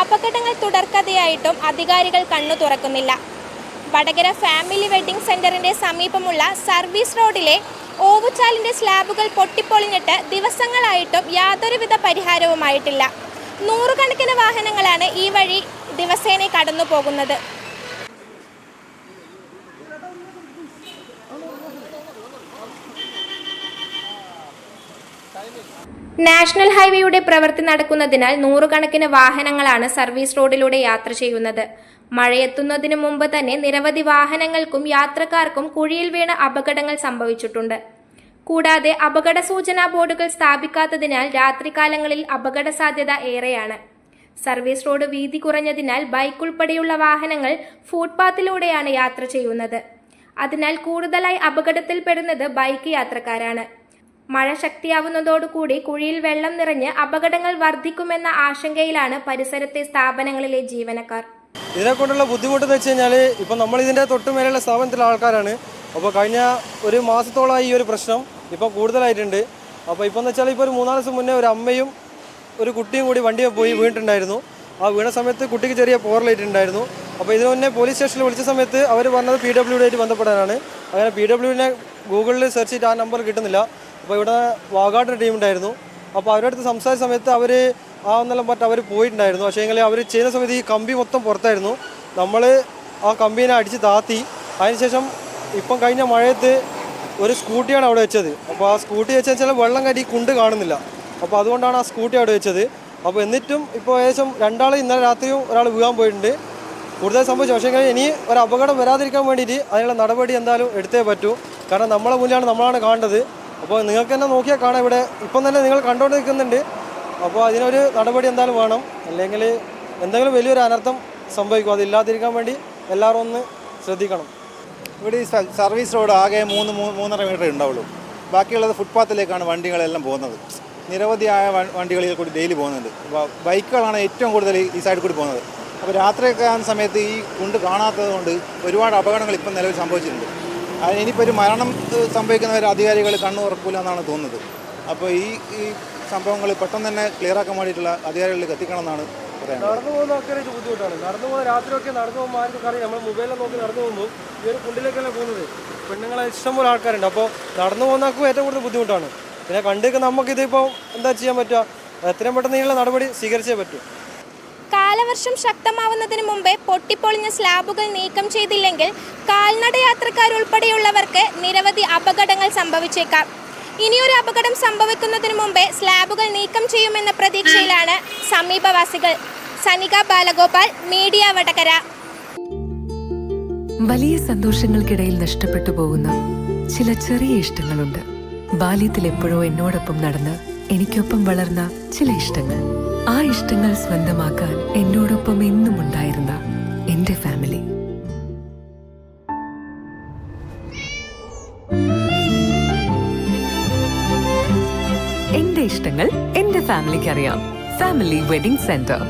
അപകടങ്ങൾ തുടർക്കഥയായിട്ടും അധികാരികൾ കണ്ണു തുറക്കുന്നില്ല. വടകര ഫാമിലി വെഡ്ഡിംഗ് സെന്ററിന്റെ സമീപമുള്ള സർവീസ് റോഡിലെ ഓവുചാലിന്റെ സ്ലാബുകൾ പൊട്ടിപ്പൊളിഞ്ഞിട്ട് ദിവസങ്ങളായിട്ടും യാതൊരുവിധ പരിഹാരവുമായിട്ടില്ല. നൂറുകണക്കിന് വാഹനങ്ങളാണ് ഈ വഴി ദിവസേന കടന്നു പോകുന്നത്. നാഷണൽ ഹൈവേയുടെ പ്രവൃത്തി നടക്കുന്നതിനാൽ നൂറുകണക്കിന് വാഹനങ്ങളാണ് സർവീസ് റോഡിലൂടെ യാത്ര ചെയ്യുന്നത്. മഴയെത്തുന്നതിനു മുമ്പ് തന്നെ നിരവധി വാഹനങ്ങൾക്കും യാത്രക്കാർക്കും കുഴിയിൽ വീണ് അപകടങ്ങൾ സംഭവിച്ചിട്ടുണ്ട്. കൂടാതെ അപകട സൂചനാ ബോർഡുകൾ സ്ഥാപിക്കാത്തതിനാൽ രാത്രികാലങ്ങളിൽ അപകട സാധ്യത ഏറെയാണ്. സർവീസ് റോഡ് വീതി കുറഞ്ഞതിനാൽ ബൈക്ക് ഉൾപ്പെടെയുള്ള വാഹനങ്ങൾ ഫുട്പാത്തിലൂടെയാണ് യാത്ര ചെയ്യുന്നത്. അതിനാൽ കൂടുതലായി അപകടത്തിൽപ്പെടുന്നത് ബൈക്ക് യാത്രക്കാരാണ്. മഴ ശക്തിയാവുന്നതോടുകൂടി കുഴിയിൽ വെള്ളം നിറഞ്ഞ് അപകടങ്ങൾ വർദ്ധിക്കുമെന്ന ആശങ്കയിലാണ് പരിസരത്തെ സ്ഥാപനങ്ങളിലെ ജീവനക്കാർ. ഇതിനെക്കൊണ്ടുള്ള ബുദ്ധിമുട്ടെന്ന് വെച്ച് കഴിഞ്ഞാൽ ഇപ്പം നമ്മൾ ഇതിൻ്റെ തൊട്ടുമേലുള്ള സ്ഥാപനത്തിലെ ആൾക്കാരാണ്. അപ്പോൾ കഴിഞ്ഞ ഒരു മാസത്തോളമായി ഈ ഒരു പ്രശ്നം ഇപ്പോൾ കൂടുതലായിട്ടുണ്ട്. അപ്പോൾ ഇപ്പോൾ എന്ന് വെച്ചാൽ ഇപ്പോൾ ഒരു 3-4 ദിവസം മുന്നേ ഒരു അമ്മയും ഒരു കുട്ടിയും കൂടി വണ്ടിയെ പോയി വീണിട്ടുണ്ടായിരുന്നു. ആ വീണ സമയത്ത് കുട്ടിക്ക് ചെറിയ പോറലേറ്റിട്ടുണ്ടായിരുന്നു. അപ്പോൾ ഇതിനു മുന്നേ പോലീസ് സ്റ്റേഷനിൽ വിളിച്ച സമയത്ത് അവർ പറഞ്ഞത് PWD ആയിട്ട് ബന്ധപ്പെടാനാണ്. അങ്ങനെ PWDനെ ഗൂഗിളിൽ സെർച്ച് ചെയ്തിട്ട് ആ നമ്പർ കിട്ടുന്നില്ല. അപ്പോൾ ഇവിടെ വാഗാട്ടിൻ്റെ ടീം ഉണ്ടായിരുന്നു. അപ്പോൾ അവരുടെ അടുത്ത് സംസാരിച്ച സമയത്ത് അവർ ഒന്നെല്ലാം പറഞ്ഞിട്ട് അവർ പോയിട്ടുണ്ടായിരുന്നു. പക്ഷേ എങ്കിൽ അവർ ചെയ്യുന്ന സമയത്ത് ഈ കമ്പി മൊത്തം പുറത്തായിരുന്നു. നമ്മൾ ആ കമ്പീനെ അടിച്ച് താത്തി. അതിനുശേഷം ഇപ്പം കഴിഞ്ഞ മഴയത്ത് ഒരു സ്കൂട്ടിയാണ് അവിടെ വെച്ചത്. അപ്പോൾ ആ സ്കൂട്ടി വെച്ചാൽ വെള്ളം കയറ്റി കുണ്ട് കാണുന്നില്ല. അപ്പോൾ അതുകൊണ്ടാണ് ആ സ്കൂട്ടി അവിടെ വെച്ചത്. അപ്പോൾ എന്നിട്ടും ഇപ്പോൾ ഏകദേശം 2 ആൾ ഇന്നലെ രാത്രിയും ഒരാൾ വീഴാൻ പോയിട്ടുണ്ട്. കൂടുതൽ സംഭവിച്ചു. പക്ഷേ ഇനി ഒരു അപകടം വരാതിരിക്കാൻ വേണ്ടിയിട്ട് അതിനുള്ള നടപടി എന്തായാലും എടുത്തേ പറ്റൂ. കാരണം നമ്മളെ മുന്നിലാണ് നമ്മളാണ് കാണേണ്ടത്. അപ്പോൾ നിങ്ങൾക്ക് തന്നെ നോക്കിയാൽ കാണാം, ഇവിടെ ഇപ്പം തന്നെ നിങ്ങൾ കണ്ടുകൊണ്ട് നിൽക്കുന്നുണ്ട്. അപ്പോൾ അതിനൊരു നടപടി എന്തായാലും വേണം, അല്ലെങ്കിൽ എന്തെങ്കിലും വലിയൊരു അനർത്ഥം സംഭവിക്കും. അതില്ലാതിരിക്കാൻ വേണ്ടി എല്ലാവരും ഒന്ന് ശ്രദ്ധിക്കണം. ഇവിടെ ഈ സർവീസ് റോഡ് ആകെ 3-3.5 മീറ്റർ ഉണ്ടാവുള്ളൂ. ബാക്കിയുള്ളത് ഫുട്പാത്തിലേക്കാണ് വണ്ടികളെല്ലാം പോകുന്നത്. നിരവധിയായ വണ്ടികളിൽ കൂടി ഡെയിലി പോകുന്നുണ്ട്. ബൈക്കുകളാണ് ഏറ്റവും കൂടുതൽ ഈ സൈഡിൽ കൂടി പോകുന്നത്. അപ്പോൾ രാത്രിയൊക്കെ ആകുന്ന സമയത്ത് ഈ കുണ്ട് കാണാത്തത് കൊണ്ട് ഒരുപാട് അപകടങ്ങൾ ഇപ്പം നിലവിൽ സംഭവിച്ചിട്ടുണ്ട്. ഇനിയിപ്പോൾ ഒരു മരണം സംഭവിക്കുന്നവരെ അധികാരികൾ കണ്ണു തുറക്കില്ല എന്നാണ് തോന്നുന്നത്. അപ്പോൾ ഈ സംഭവങ്ങൾ പെട്ടെന്ന് തന്നെ ക്ലിയറാക്കാൻ വേണ്ടിയിട്ടുള്ള അധികാരികളിലേക്ക് എത്തിക്കണം എന്നാണ് പറയുന്നത്. നടന്നു പോകുന്ന ആൾക്കാർക്ക് ബുദ്ധിമുട്ടാണ്. നടന്നു പോകുന്ന രാത്രിയൊക്കെ നടന്നു പോകുമ്പോൾ ആർക്കും അറിയാം, നമ്മൾ മൊബൈലിൽ നോക്കി നടന്നു പോകുമ്പോൾ ഈ ഒരു കുണ്ടിലേക്കല്ല പോകുന്നത്. പെണ്ണുങ്ങളെ ഇഷ്ടംപോലെ ആൾക്കാരുണ്ട്. അപ്പോൾ നടന്നു പോകുന്നവർക്കും ഏറ്റവും കൂടുതൽ ബുദ്ധിമുട്ടാണ്. പിന്നെ കണ്ടേക്ക് നമുക്കിതിപ്പോൾ എന്താ ചെയ്യാൻ പറ്റുക? എത്രയും പെട്ടെന്ന് ഇതിനുള്ള നടപടി സ്വീകരിച്ചേ പറ്റൂ. കാലവർഷം ശക്തമാവുന്നതിന് മുമ്പേ പൊട്ടിപ്പൊളിഞ്ഞ സ്ലാബുകൾ നീക്കം ചെയ്തില്ലെങ്കിൽ കാൽനട യാത്രക്കാരുൾപ്പെടെയുള്ളവർക്ക് നിരവധി അപകടങ്ങൾ സംഭവിച്ചേക്കാം. ഇനിയൊരു അപകടം സംഭവിക്കുന്നതിന് മുമ്പേ സ്ലാബുകൾ നീക്കം ചെയ്യുമെന്ന പ്രതീക്ഷയിലാണ് സമീപവാസികൾ. സനിക ബാലഗോപാൽ, മീഡിയ വടകര. വലിയ സന്തോഷങ്ങൾക്കിടയിൽ നഷ്ടപ്പെട്ടു പോകുന്ന ചില ചെറിയ ഇഷ്ടങ്ങളുണ്ട്. ബാല്യത്തിൽ എപ്പോഴോ എന്നോടൊപ്പം നടന്ന് എനിക്കൊപ്പം വളർന്ന ചില ഇഷ്ടങ്ങൾ. ആ ഇഷ്ടങ്ങൾ സ്വന്തമാക്കാൻ എന്നോടൊപ്പം എന്നും ഉണ്ടായിരുന്ന എന്റെ ഫാമിലി. എന്റെ ഇഷ്ടങ്ങൾ എന്റെ ഫാമിലിക്ക് അറിയാം. Family wedding centre.